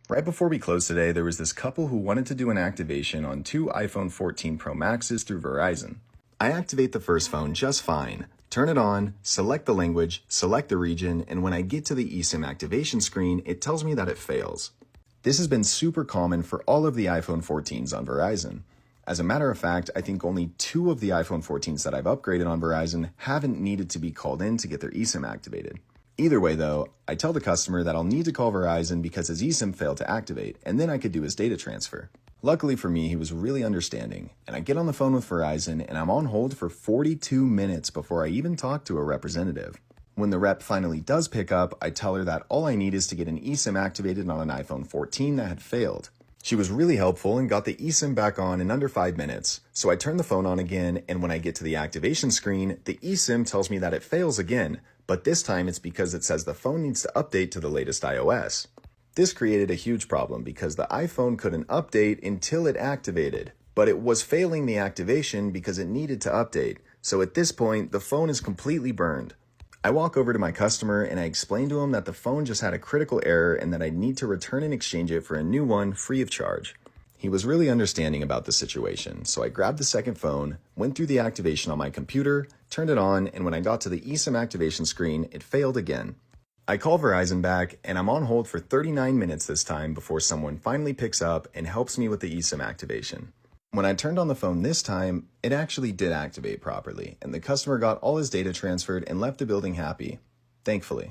Right before we closed today, there was this couple who wanted to do an activation on two iPhone 14 Pro Maxes through Verizon. I activate the first phone just fine, turn it on, select the language, select the region, and when I get to the eSIM activation screen, it tells me that it fails. This has been super common for all of the iPhone 14s on Verizon. As a matter of fact, I think only two of the iPhone 14s that I've upgraded on Verizon haven't needed to be called in to get their eSIM activated. Either way though, I tell the customer that I'll need to call Verizon because his eSIM failed to activate, and then I could do his data transfer. Luckily for me, he was really understanding, and I get on the phone with Verizon and I'm on hold for 42 minutes before I even talk to a representative. When the rep finally does pick up, I tell her that all I need is to get an eSIM activated on an iPhone 14 that had failed. She was really helpful and got the eSIM back on in under 5 minutes, so I turn the phone on again, and when I get to the activation screen, the eSIM tells me that it fails again, but this time it's because it says the phone needs to update to the latest iOS. This created a huge problem because the iPhone couldn't update until it activated, but it was failing the activation because it needed to update, so at this point, the phone is completely burned. I walk over to my customer and I explain to him that the phone just had a critical error and that I'd need to return and exchange it for a new one free of charge. He was really understanding about the situation, so I grabbed the second phone, went through the activation on my computer, turned it on, and when I got to the eSIM activation screen, it failed again. I call Verizon back and I'm on hold for 39 minutes this time before someone finally picks up and helps me with the eSIM activation. When I turned on the phone this time, it actually did activate properly, and the customer got all his data transferred and left the building happy, thankfully.